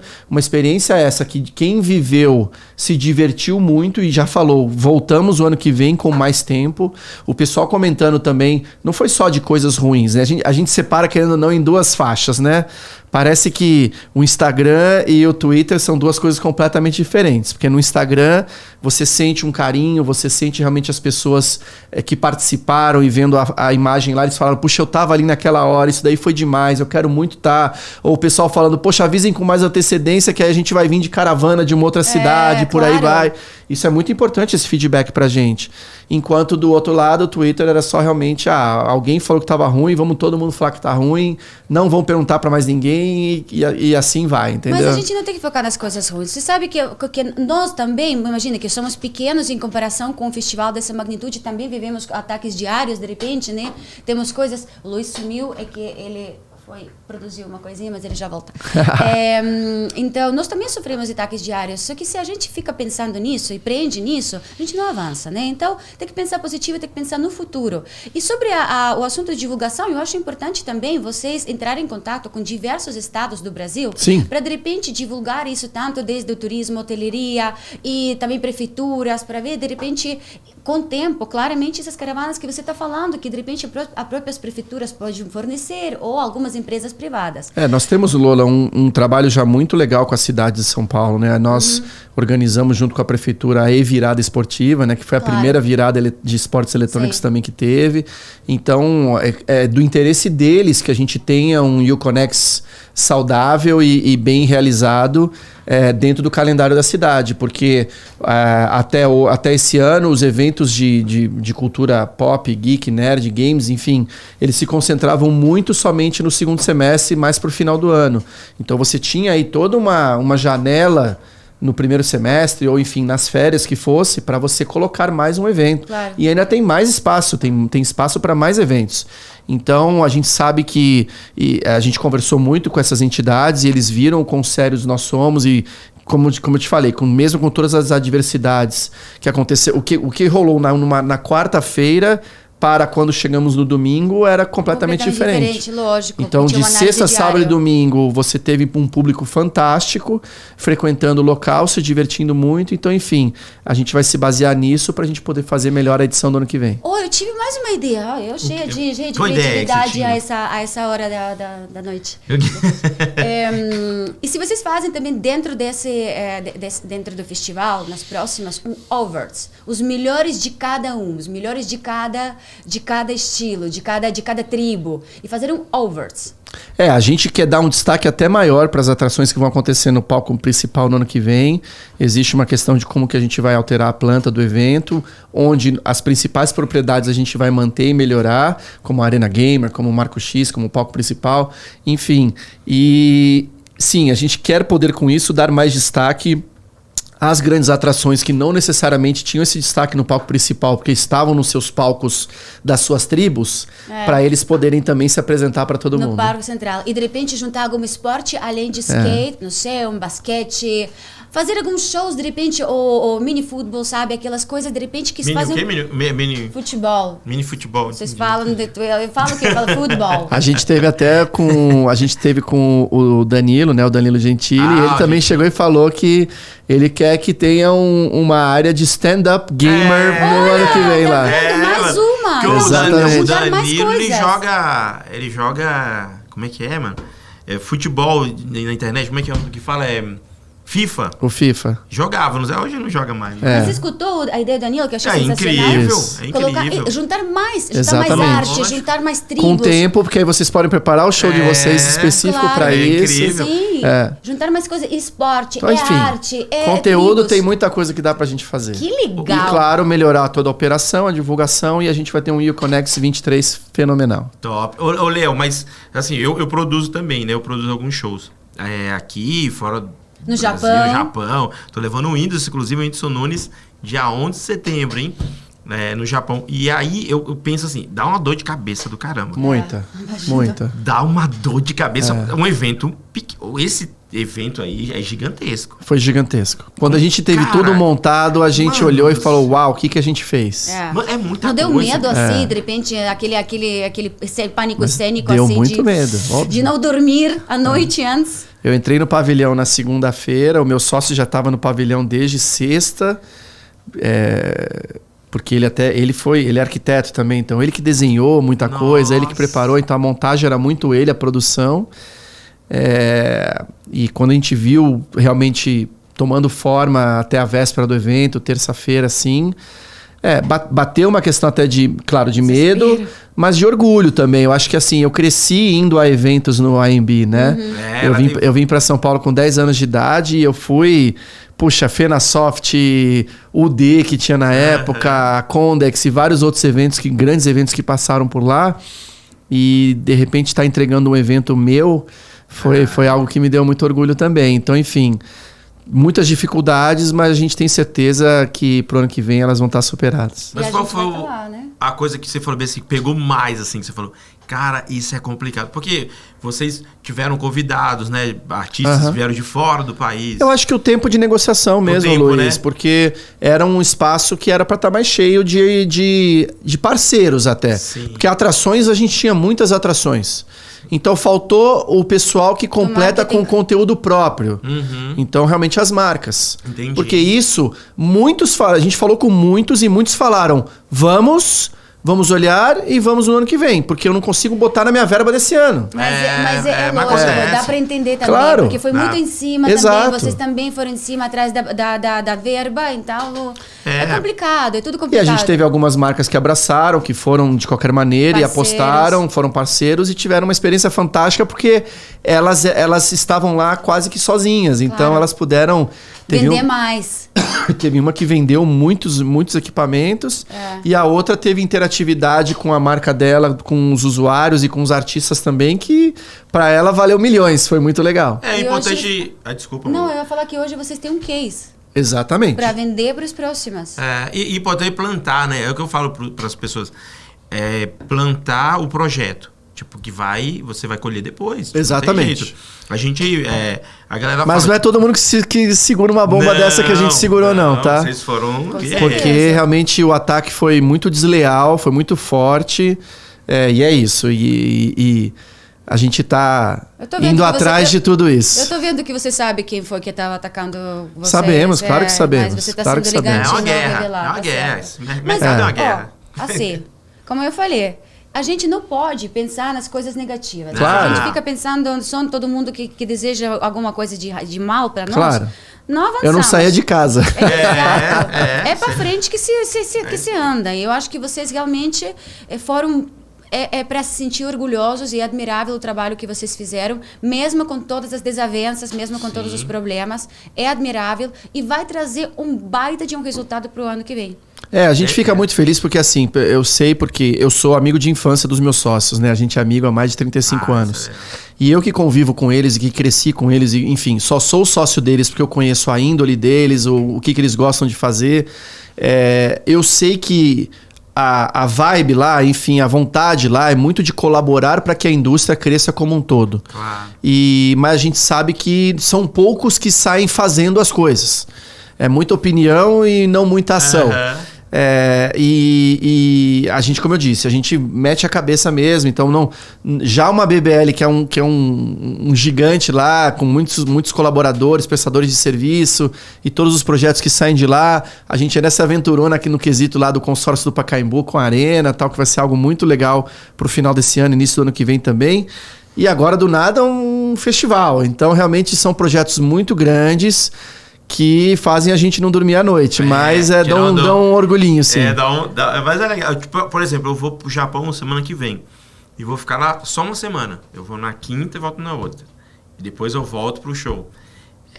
essa que quem viveu se divertiu muito e já falou, voltamos o ano que vem com mais tempo. O pessoal comentando também, não foi só de coisas ruins, né? A gente separa, querendo ou não, em duas faixas, né? Parece que o Instagram e o Twitter são duas coisas completamente diferentes. Porque no Instagram você sente um carinho, você sente realmente as pessoas que participaram e vendo a imagem lá, eles falaram, puxa, eu tava ali naquela hora, isso daí foi demais, eu quero muito estar. Ou o pessoal falando, poxa, avisem com mais antecedência que aí a gente vai vir de caravana de uma outra cidade, por aí vai. Isso é muito importante, esse feedback pra gente. Enquanto do outro lado, o Twitter era só realmente, alguém falou que tava ruim, vamos todo mundo falar que tá ruim, não vão perguntar pra mais ninguém e assim vai, entendeu? Mas a gente não tem que focar nas coisas ruins. Você sabe que nós também, imagina que somos pequenos em comparação com um festival dessa magnitude, também vivemos ataques diários, de repente, né? Temos coisas... O Luiz sumiu, que ele... produziu uma coisinha, mas ele já volta. Então, nós também sofremos ataques diários, só que se a gente fica pensando nisso e prende nisso, a gente não avança, né? Então, tem que pensar positivo, tem que pensar no futuro. E sobre o assunto de divulgação, eu acho importante também vocês entrarem em contato com diversos estados do Brasil, para de repente divulgar isso tanto desde o turismo, hoteleria e também prefeituras, para ver de repente, com o tempo, claramente essas caravanas que você está falando, que de repente as próprias prefeituras podem fornecer ou algumas empresas privadas. Nós temos, Lola, um trabalho já muito legal com a cidade de São Paulo, né? Nós organizamos junto com a prefeitura a E-Virada Esportiva, né? Que foi a primeira virada de esportes eletrônicos também que teve. Então, é do interesse deles que a gente tenha um Uconex saudável e bem realizado dentro do calendário da cidade, porque até esse ano os eventos de cultura pop, geek, nerd, games, enfim, eles se concentravam muito somente no segundo semestre, mais para o final do ano. Então você tinha aí toda uma janela no primeiro semestre, ou enfim, nas férias que fosse, para você colocar mais um evento. Claro. E ainda tem mais espaço, tem espaço para mais eventos. Então, a gente sabe que a gente conversou muito com essas entidades e eles viram o quão sérios nós somos e, como eu te falei, mesmo com todas as adversidades que aconteceu, o que rolou na quarta-feira para quando chegamos no domingo era completamente diferente. Lógico. Então, de sexta, sábado e domingo, você teve um público fantástico, frequentando o local, se divertindo muito. Então, enfim, a gente vai se basear nisso para a gente poder fazer melhor a edição do ano que vem. Eu tive mais uma ideia. Eu cheia de criatividade a essa hora da noite. E se vocês fazem também dentro dentro do festival, nas próximas, awards, os melhores de cada um, os melhores de cada estilo, de cada tribo, e fazer awards. A gente quer dar um destaque até maior para as atrações que vão acontecer no palco principal no ano que vem. Existe uma questão de como que a gente vai alterar a planta do evento, onde as principais propriedades a gente vai manter e melhorar, como a Arena Gamer, como o Marco X, como o palco principal, enfim. E sim, a gente quer poder com isso dar mais destaque as grandes atrações que não necessariamente tinham esse destaque no palco principal, porque estavam nos seus palcos das suas tribos, para eles poderem também se apresentar para todo mundo. No Parque Central. E de repente juntar algum esporte além de skate, não sei, um basquete, fazer alguns shows, de repente, ou mini futebol, sabe? Aquelas coisas, de repente, que se fazem... Mini futebol. Mini futebol. Vocês falam... Eu falo que eu falo futebol. A gente teve até com... A gente teve com o Danilo, né? O Danilo Gentili. E ele também chegou e falou que ele quer que tenha uma área de stand-up gamer no ano que vem lá. Mais uma. O Danilo, ele joga... Como é que é, mano? Futebol na internet. Como é que é o que fala? FIFA. O FIFA. Jogava, não sei, hoje não joga mais. Mas você escutou a ideia do Danilo, que eu achei sensacional? É incrível. Juntar mais arte, juntar mais tribos. Com tempo, porque aí vocês podem preparar o show de vocês específico para isso. Incrível. Sim, juntar mais coisas, esporte, então, enfim, arte, conteúdo tribos. Tem muita coisa que dá pra gente fazer. Que legal. E claro, melhorar toda a operação, a divulgação, e a gente vai ter um Uconnect 23 fenomenal. Top. Ô, Léo, mas assim, eu produzo também, né? Eu produzo alguns shows. Aqui, fora... No Brasil, Japão. Tô levando o Whindersson, inclusive o Whindersson Nunes, dia 11 de setembro, hein? No Japão. E aí eu penso assim, dá uma dor de cabeça do caramba. Muita. Dá uma dor de cabeça. Um evento... Esse evento aí é gigantesco. Foi gigantesco. Quando a gente teve tudo montado, a gente olhou e falou, uau, o que a gente fez? É muita não coisa. Deu medo assim, de repente, aquele pânico cênico deu assim. Deu muito medo, óbvio. De não dormir a noite antes. Eu entrei no pavilhão na segunda-feira, o meu sócio já estava no pavilhão desde sexta, porque ele é arquiteto também, então ele que desenhou muita coisa, ele que preparou, então a montagem era muito ele, a produção. E quando a gente viu realmente tomando forma até a véspera do evento, terça-feira, assim... bateu uma questão até de medo, mas de orgulho também. Eu acho que assim, eu cresci indo a eventos no AMB, né? Eu vim para São Paulo com 10 anos de idade e eu fui, Fenasoft, UD que tinha na época, a Condex e vários outros eventos, grandes eventos que passaram por lá. E de repente estar entregando um evento meu foi algo que me deu muito orgulho também. Então, enfim... Muitas dificuldades, mas a gente tem certeza que pro ano que vem elas vão estar superadas. Mas qual foi a coisa que você falou assim, que pegou mais, assim, que você falou, cara, isso é complicado? Porque vocês tiveram convidados, né? Artistas vieram de fora do país. Eu acho que o tempo de negociação mesmo, Luiz, né? Porque era um espaço que era para estar mais cheio de parceiros até. Sim. Porque atrações, a gente tinha muitas atrações. Então faltou o pessoal que completa com conteúdo próprio. Então realmente as marcas. Entendi. Porque isso, a gente falou com muitos e muitos falaram, vamos olhar e vamos no ano que vem, porque eu não consigo botar na minha verba desse ano. Mas é lógico, dá para entender também, claro. Porque foi muito em cima Exato. também, vocês também foram em cima atrás da verba, então é complicado, é tudo E complicado. a gente teve algumas marcas que abraçaram, que foram de qualquer maneira e apostaram, foram parceiros e tiveram uma experiência fantástica, porque elas estavam lá quase que sozinhas, então elas puderam... Vender mais. Teve uma que vendeu muitos equipamentos e a outra teve interatividade com a marca dela, com os usuários e com os artistas também, que para ela valeu milhões, foi muito legal. É importante... Desculpa. Não, eu ia falar que hoje vocês têm um case. Exatamente. Para vender para os próximos. E poder plantar, né? É o que eu falo para as pessoas. Plantar o projeto. Tipo, você vai colher depois. Tipo, exatamente. A gente, a galera Mas fala, não é todo mundo que segura uma bomba dessa que a gente segurou, não, tá? Vocês foram... Porque realmente o ataque foi muito desleal, foi muito forte. E é isso. E a gente tá indo atrás de tudo isso. Eu tô vendo que você sabe quem foi que estava atacando você. Sabemos, claro que sabemos. Mas você tá claro sendo elegante, É uma não guerra. revelar, É uma tá guerra. certo. Mercado é uma guerra. Assim, como eu falei... A gente não pode pensar nas coisas negativas. Claro. A gente fica pensando só em todo mundo que deseja alguma coisa de mal para nós. Claro. Não avançamos. Eu não saía de casa. É para frente que se anda. E eu acho que vocês realmente foram... para se sentir orgulhosos e admirável o trabalho que vocês fizeram, mesmo com todas as desavenças, mesmo com todos os problemas. É admirável e vai trazer um baita de um resultado para o ano que vem. A gente fica muito feliz porque, assim, eu sei porque eu sou amigo de infância dos meus sócios, né? A gente é amigo há mais de 35 anos. E eu que convivo com eles e que cresci com eles, e, enfim, só sou sócio deles porque eu conheço a índole deles, o que eles gostam de fazer. Eu sei que a vibe lá, enfim, a vontade lá é muito de colaborar para que a indústria cresça como um todo. Claro. Mas a gente sabe que são poucos que saem fazendo as coisas. É muita opinião e não muita ação. E a gente, como eu disse, a gente mete a cabeça mesmo. Então, já uma BBL, que é um gigante lá, com muitos colaboradores, prestadores de serviço e todos os projetos que saem de lá, a gente ainda se aventurou aqui no quesito lá do consórcio do Pacaembu com a Arena, tal, que vai ser algo muito legal pro final desse ano, início do ano que vem também. E agora, do nada, um festival. Então, realmente, são projetos muito grandes que fazem a gente não dormir à noite, mas dão um orgulhinho, sim. Mas é legal. Tipo, por exemplo, eu vou pro Japão semana que vem e vou ficar lá só uma semana. Eu vou na quinta e volto na outra. E depois eu volto pro show.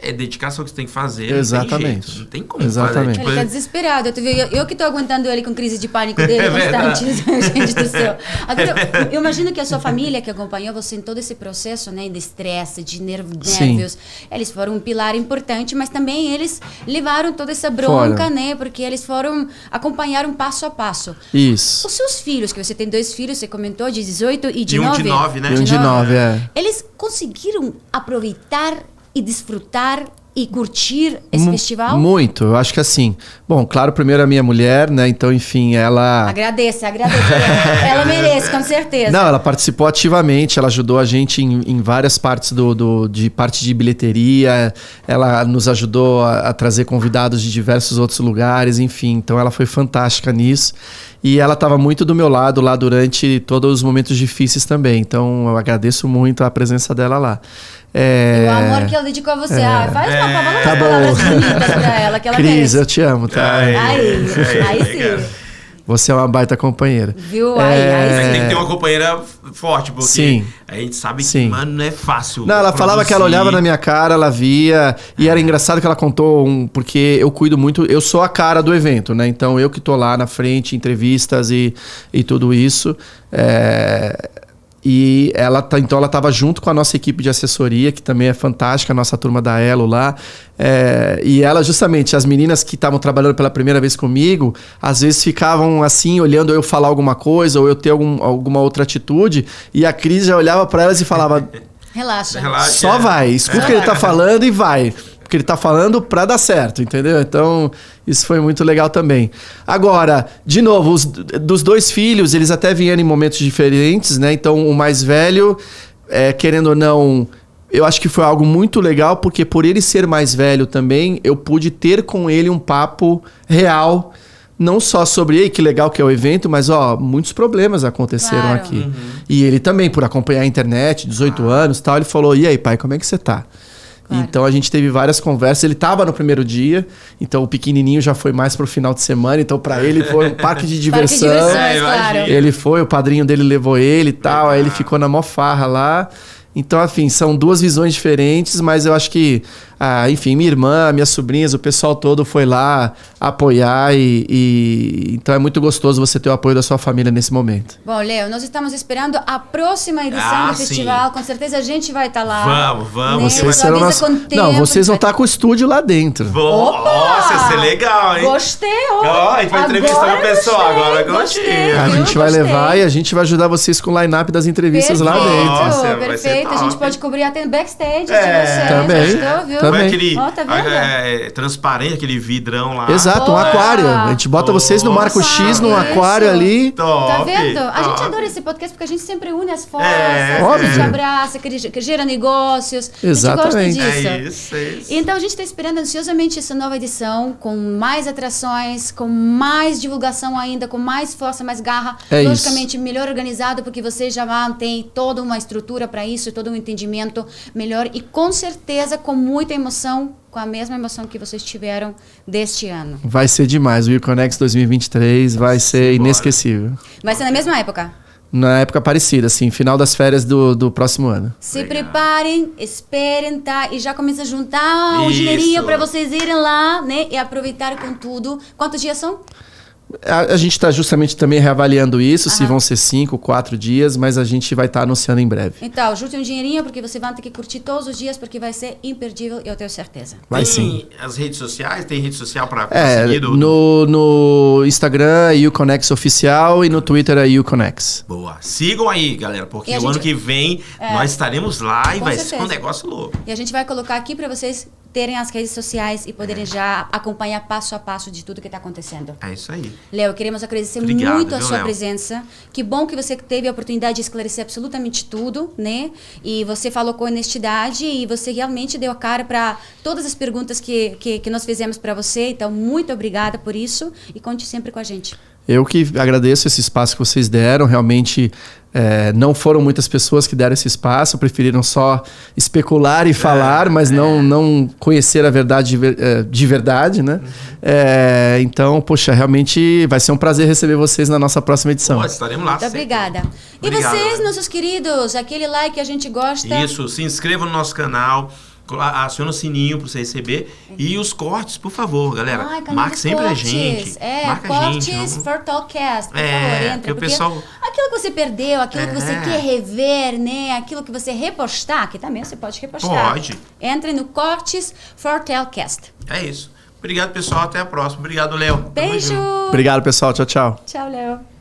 É dedicação que você tem que fazer. Exatamente. Não tem como fazer. Tipo, ele tá desesperado. Eu que tô aguentando ele com crise de pânico dele constante. Gente do céu. Agora, eu imagino que a sua família que acompanhou você em todo esse processo, né, de estresse, de nervos, eles foram um pilar importante, mas também eles levaram toda essa bronca, né, porque eles acompanharam passo a passo. Isso. Os seus filhos, que você tem 2 filhos, você comentou, de 18 e de 9. Um de 9, né? E um de 9, Eles conseguiram aproveitar e desfrutar e curtir esse festival? Muito, eu acho que assim. Bom, claro, primeiro a minha mulher, né? Então, enfim, ela... Agradeça. Ela merece, com certeza. Não, ela participou ativamente, ela ajudou a gente em várias partes de parte de bilheteria, ela nos ajudou a trazer convidados de diversos outros lugares, enfim. Então, ela foi fantástica nisso. E ela estava muito do meu lado lá durante todos os momentos difíceis também. Então, eu agradeço muito a presença dela lá. O amor que ela dedicou a você. Faz uma palavras bonitas pra ela, que ela Cris, merece. eu te amo, tá? Aí sim. Você é uma baita companheira. Viu? Aí tem que ter uma companheira forte, porque a gente sabe que, mano, não é fácil. Não, ela falava que ela olhava na minha cara, ela via, e era engraçado que ela contou porque eu cuido muito, eu sou a cara do evento, né? Então eu que tô lá na frente, entrevistas e tudo isso. E então ela estava junto com a nossa equipe de assessoria, que também é fantástica, a nossa turma da Elo lá. E ela, justamente, as meninas que estavam trabalhando pela primeira vez comigo, às vezes ficavam assim, olhando eu falar alguma coisa, ou eu ter alguma outra atitude, e a Cris já olhava para elas e falava... Relaxa. Só vai, escuta o que ele tá falando e vai. Porque ele tá falando pra dar certo, entendeu? Então, isso foi muito legal também. Agora, de novo, dos 2 filhos, eles até vieram em momentos diferentes, né? Então, o mais velho, querendo ou não, eu acho que foi algo muito legal, porque por ele ser mais velho também, eu pude ter com ele um papo real, não só sobre, que legal que é o evento, mas, muitos problemas aconteceram aqui. E ele também, por acompanhar a internet, 18 anos e tal, ele falou, e aí, pai, como é que você tá? Claro. Então a gente teve várias conversas. Ele estava no primeiro dia, então o pequenininho já foi mais pro final de semana. Então para ele foi um parque de diversão. Claro. Ele foi, o padrinho dele levou ele e tal. Aí ele ficou na mó farra lá. Então, enfim, são 2 visões diferentes, mas eu acho que, enfim, minha irmã, minhas sobrinhas, o pessoal todo foi lá apoiar então é muito gostoso você ter o apoio da sua família nesse momento. Bom, Leo, nós estamos esperando a próxima edição do festival, com certeza a gente vai estar lá. Vamos. Vocês serão vocês vão estar com o estúdio lá dentro. Nossa, isso é legal, hein? Gostei, a gente vai entrevistar o pessoal agora, gostei. A gente vai levar e a gente vai ajudar vocês com o line-up das entrevistas lá dentro. Nossa, perfeito. A gente pode cobrir até backstage de vocês. Também. Gostou, viu? Também. Aquele tá transparente, aquele vidrão lá. Exato, um aquário. A gente bota vocês no Marco X, num aquário ali. Top, tá vendo? A gente adora esse podcast porque a gente sempre une as forças, óbvio. a gente abraça, que gera negócios. Exatamente. A gente gosta disso. É isso. Então a gente está esperando ansiosamente essa nova edição, com mais atrações, com mais divulgação ainda, com mais força, mais garra. Logicamente, melhor organizado, porque vocês já têm toda uma estrutura para isso, todo um entendimento melhor e com certeza com muita emoção, com a mesma emoção que vocês tiveram deste ano. Vai ser demais. O WeConnex 2023 vai ser inesquecível. Vai ser na mesma época? Na época parecida, assim, final das férias do próximo ano. Se preparem, esperem, tá? E já começa a juntar o dinheirinho para vocês irem lá, né? E aproveitar com tudo. Quantos dias são? A gente está justamente também reavaliando isso, se vão ser 5, 4 dias, mas a gente vai estar anunciando em breve. Então, junte um dinheirinho, porque você vai ter que curtir todos os dias, porque vai ser imperdível, eu tenho certeza. Vai sim. As redes sociais? Tem rede social para seguir? No Instagram é Uconex Oficial e no Twitter é Uconex. Boa. Sigam aí, galera, porque o ano que vem nós estaremos lá e vai ser um negócio louco. E a gente vai colocar aqui para vocês terem as redes sociais e poderem já acompanhar passo a passo de tudo que está acontecendo. É isso aí. Léo, queremos agradecer muito a sua presença. Que bom que você teve a oportunidade de esclarecer absolutamente tudo, né? E você falou com honestidade e você realmente deu a cara para todas as perguntas que nós fizemos para você. Então, muito obrigada por isso e conte sempre com a gente. Eu que agradeço esse espaço que vocês deram. Realmente não foram muitas pessoas que deram esse espaço, preferiram só especular e falar, mas não conhecer a verdade de verdade, né? Então, poxa, realmente vai ser um prazer receber vocês na nossa próxima edição. Estaremos lá. Muito obrigada. E vocês, nossos queridos, aquele like que a gente gosta. Isso, se inscreva no nosso canal. Aciona o sininho para você receber. E os cortes, por favor, galera. Marque sempre a gente. Marca cortes a gente. For Talkcast, por favor, entra. Porque o pessoal... Aquilo que você perdeu, aquilo que você quer rever, né? Aquilo que você repostar, que também você pode repostar. Pode. Entre no Cortes For Talkcast. É isso. Obrigado, pessoal. Até a próxima. Obrigado, Léo. Beijo. Obrigado, pessoal. Tchau, tchau. Tchau, Léo.